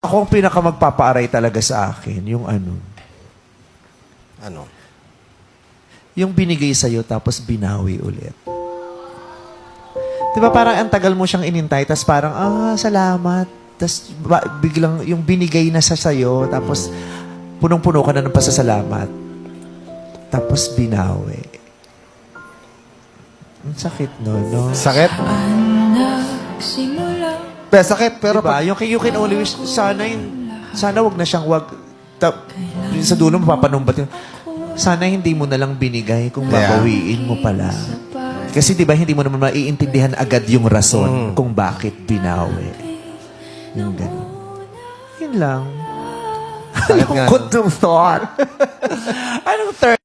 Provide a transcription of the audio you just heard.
Ako ang pinaka magpapaaray talaga sa akin, yung ano, Ano? yung binigay sa'yo tapos binawi ulit. Di ba parang ang tagal mo siyang inintay, tapos parang, salamat. Tapos biglang yung binigay na sa sa'yo, tapos punong-puno ka na ng pasasalamat. Tapos binawi. Ang sakit no? Sakit? Sakit, pero Diba? Yung you can only wish, sana wag na siyang sa dulo mapapanumbat yun. Sana hindi mo na lang binigay kung babawiin mo pala. Kasi diba, hindi mo naman maiintindihan agad yung rason kung bakit binawi. Yung ganun. Yun lang. Sakit nga. Lungkot ng thought. Anong third